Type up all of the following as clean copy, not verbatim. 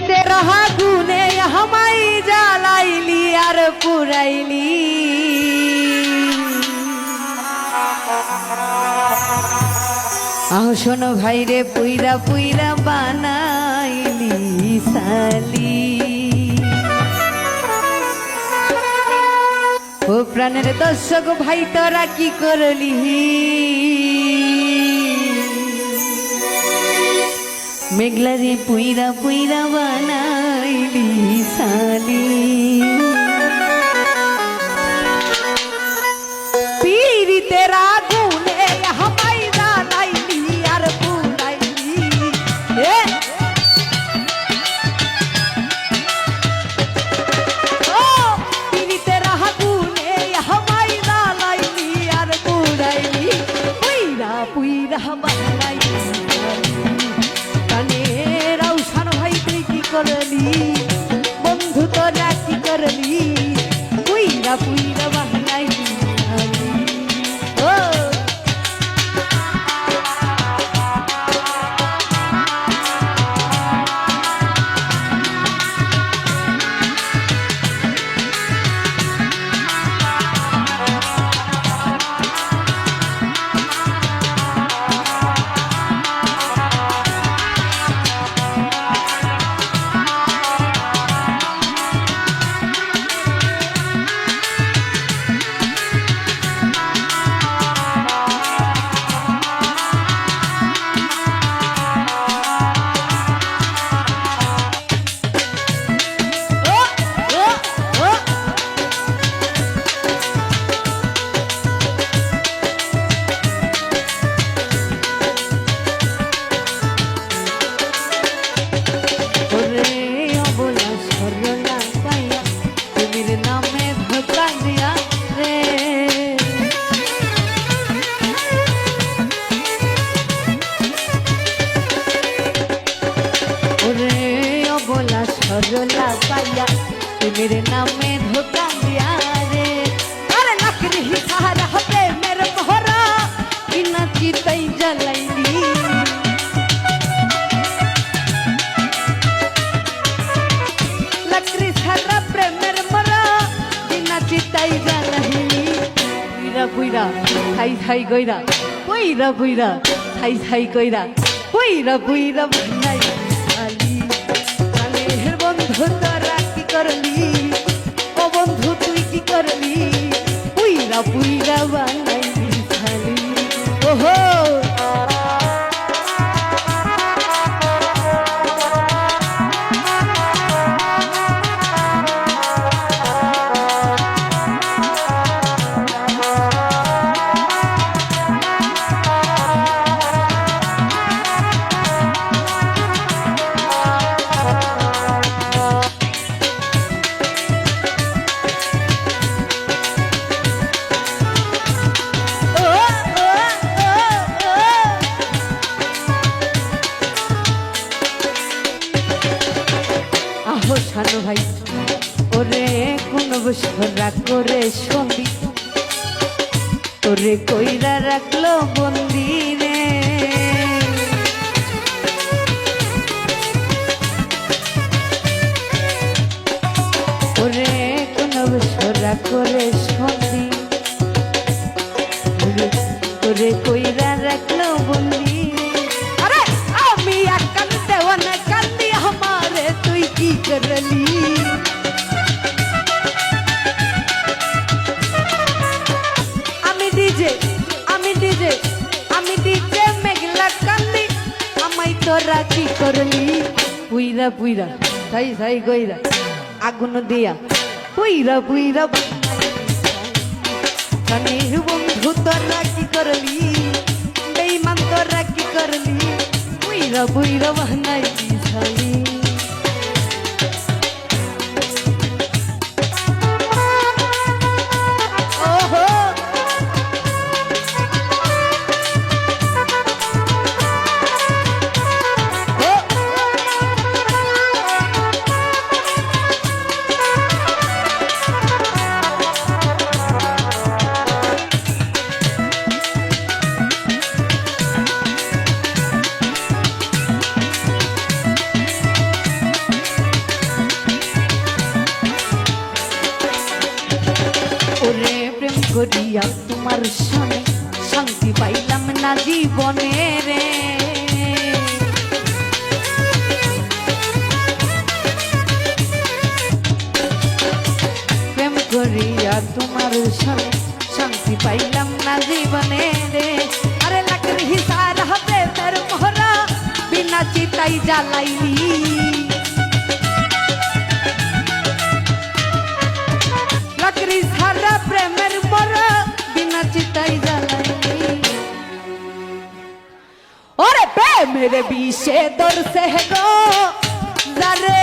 रहा गुने हमाई जालाइली और पुराइली आओ शोनो भाई रे पुइरा पुइरा बानाइली साली ओ प्राणेर दर्शक भाई तोरा की करली मेघलारी पुइरा पुइरा बानाइली साली पीरी तेरा गुने हमाई जालाइली यार पुराइली ओ पीरी तेरा गुने हमाई जालाइली यार पुराइली पुइरा पुइरा बानाइली बंधु तोरा की करली पुइरा पुइरा बहनाइली ओ सरला पाया मेरे नाम में धोखा दिया रे अरे लकड़ी ही सहारा होते मेरे मोहरा बिना चितई जलाइली लकड़ी सहारा प्रेम मेरे मोहरा बिना Chitai जलाइली बुइरा बुइरा Thai Thai गइरा बुइरा बुइरा Thai Thai गइरा बुइरा बुइरा भन्नाइ बंधु तोरा की करली ओ बंधु तुई की करली पुइरा पुइरा बानाइली साली ओहो শানু ভাই ওরে কোন বসরা করে সন্ধি তোরে কইরা রাখলো বন্দি রে ওরে কোন বসরা করে সন্ধি তোরে কইরা রাখলো বন্দি আরে আমি কান্দে ওনা কান্দি আমারে তুই কি करली আমি ডিজে মেঘলা কান্দি আমাই তোরা কি করলি পুইরা পুইরা সাই সাই গইরা আগুন দিয়া পুইরা পুইরা কানির বন্ধু তোরা কি করলি বেঈমান তোরা কি করলি পুইরা পুইরা বানাইলি সালি করিয়া তোমার সনে শান্তি পাইলাম না জীবনে রে। প্রেম করিয়া তোমার সনে শান্তি পাইলাম না জীবনে রে। আরে লাকড়ি হিসার হবে তার মোহরা বিনা চিতাই জ্বালাইলি। লাকড়ি সারা প্রেমের মোরা বিনা চিতাই জ্বালাইলি। ওরে প্রেমের বিষে দর্শে গো যারে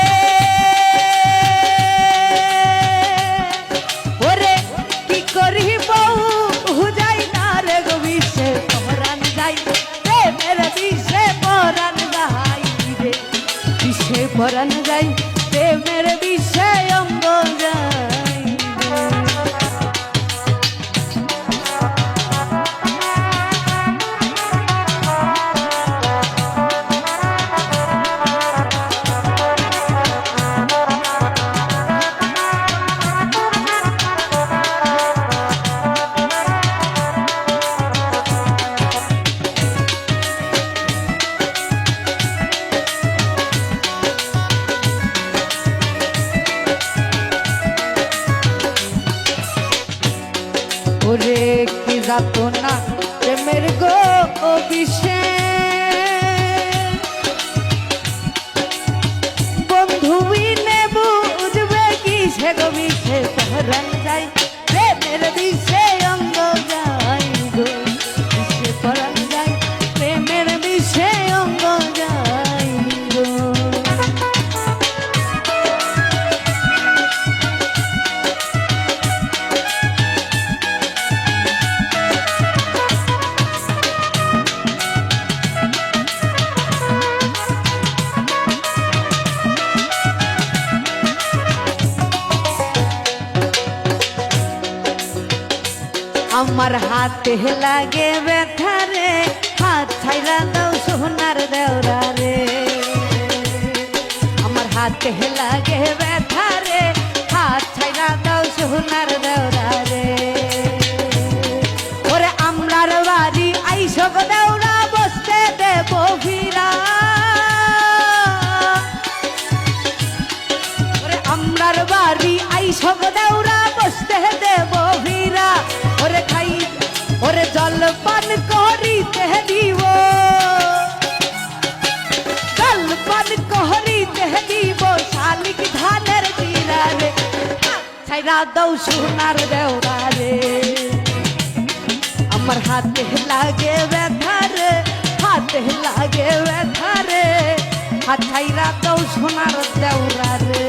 ওরে কি করিব হুজাই না রে গো বিষে পরাণ যাই। প্রেমের বিষে পরাণ যাই রে বিষে পরাণ যাই। প্রেমের বিষে অঙ্গ যাই। ওরে কি যাতো না প্রেমের গো বিষে বন্ধু বিনে বুঝবে কি সে গো বিষে পরাণ যাই। প্রেমের বিষে অঙ্গ যাই গো বিষে পরাণ যাই। প্রেমের বিষে অঙ্গ যাই গো। আমার হাতে লাগে ব্যথা রে হাত ছাইরা দাও সোনার দেওরা রে। আমার হাতে লাগে ব্যথা রে হাত ছাইরা দাও সোনার দেওরা রে। ওরে আমরার বাড়ি আইসো গো দেওরা বসতে দেব ফিরা। ওরে আমরার বাড়ি আইসো গো দেওরা বসতে দেব ফিরা। ওরে খাই ওরে জলপান করিতে দিব জলপান করিতে দিব শালিক ধানের চিরা রে ছাইরা দাও সোনার দেওরা রে। আমার হাতে লাগে ব্যথা রে হাতে লাগে ব্যথা রে হাত ছাইরা দাও সোনার দেওরা রে।